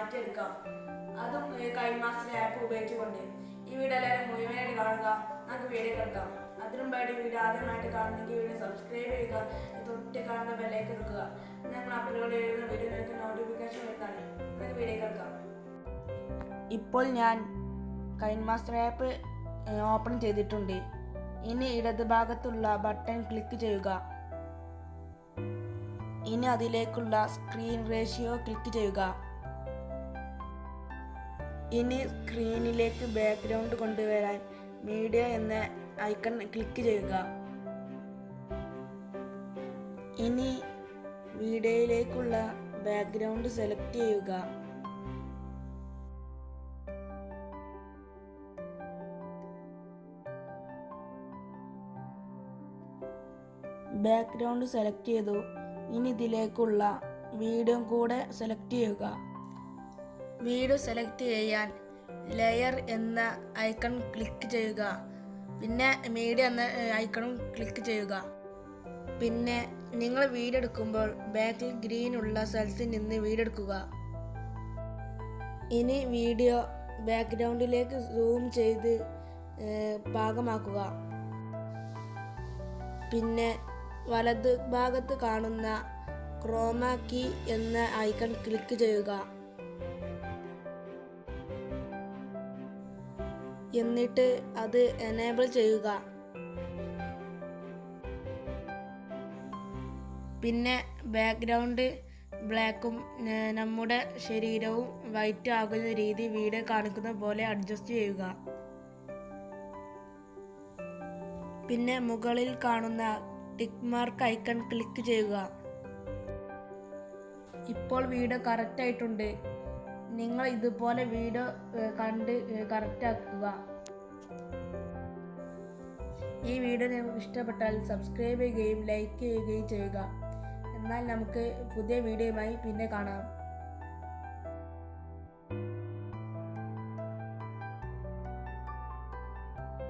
മാറ്റിയെടുക്കാം. അതും KineMaster app ഉപയോഗിച്ചുകൊണ്ട്. ഈ വീഡിയോ എല്ലാവരും മുഴുവനായിട്ട് കാണുക. നമുക്ക് വീഡിയോ എടുക്കാം. അതിനു മുമ്പായിട്ട് വീഡിയോ ആദ്യമായിട്ട് കാണുന്നെങ്കിൽ വീഡിയോ സബ്സ്ക്രൈബ് ചെയ്യുക. തൊട്ട് കാണുന്ന ബെല്ലൈക്കൺ എടുക്കുക. ഞങ്ങൾ അപ്ലോഡ് ചെയ്യുന്ന വീഡിയോ നിങ്ങൾക്ക് നോട്ടിഫിക്കേഷൻ വരുന്നതാണ്. നമുക്ക് വീഡിയോ എടുക്കാം. ഇപ്പോൾ ഞാൻ കൈൻമാസ്റ്റർ ആപ്പ് ഓപ്പൺ ചെയ്തിട്ടുണ്ട്. ഇനി ഇടതുഭാഗത്തുള്ള ബട്ടൺ ക്ലിക്ക് ചെയ്യുക. ഇനി അതിലേക്കുള്ള സ്ക്രീൻ റേഷ്യോ ക്ലിക്ക് ചെയ്യുക. ഇനി സ്ക്രീനിലേക്ക് ബാക്ക്ഗ്രൗണ്ട് കൊണ്ടുവരാൻ മീഡിയ എന്ന ഐക്കൺ ക്ലിക്ക് ചെയ്യുക. ഇനി വീഡിയോയിലേക്കുള്ള ബാക്ക്ഗ്രൗണ്ട് സെലക്ട് ചെയ്യുക. ബാക്ക്ഗ്രൗണ്ട് സെലക്ട് ചെയ്തു. ഇനി ഇതിലേക്കുള്ള വീഡിയോ കൂടെ സെലക്ട് ചെയ്യുക. വീഡിയോ സെലക്ട് ചെയ്യാൻ ലെയർ എന്ന ഐക്കൺ ക്ലിക്ക് ചെയ്യുക. പിന്നെ മീഡിയ എന്ന ഐക്കണും ക്ലിക്ക് ചെയ്യുക. പിന്നെ നിങ്ങൾ വീഡിയോ എടുക്കുമ്പോൾ ബാക്കിൽ ഗ്രീൻ ഉള്ള സ്ഥലത്ത് നിന്ന് വീഡിയോ എടുക്കുക. ഇനി വീഡിയോ ബാക്ക്ഗ്രൗണ്ടിലേക്ക് സൂം ചെയ്ത് പാകമാക്കുക. പിന്നെ വലത് ഭാഗത്ത് കാണുന്ന ക്രോമ കീ എന്ന ഐക്കൺ ക്ലിക്ക് ചെയ്യുക. എന്നിട്ട് അത് എനേബിൾ ചെയ്യുക. പിന്നെ ബാക്ക്ഗ്രൗണ്ട് ബ്ലാക്കും നമ്മുടെ ശരീരവും വൈറ്റ് ആകുന്ന രീതി വീഡിയോ കാണിക്കുന്ന പോലെ അഡ്ജസ്റ്റ് ചെയ്യുക. പിന്നെ മുകളിൽ കാണുന്ന ടിക്ക് മാർക്ക് ഐക്കൺ ക്ലിക്ക് ചെയ്യുക. ഇപ്പോൾ വീഡിയോ കറക്റ്റ് ആയിട്ടുണ്ട്. നിങ്ങൾ ഇതുപോലെ വീഡിയോ കണ്ട് കറക്റ്റ് ആക്കുക. ഈ വീഡിയോ നിങ്ങൾക്ക് ഇഷ്ടപ്പെട്ടാൽ സബ്സ്ക്രൈബ് ചെയ്യുകയും ലൈക്ക് ചെയ്യുകയും ചെയ്യുക. എന്നാൽ നമുക്ക് പുതിയ വീഡിയോയുമായി പിന്നെ കാണാം.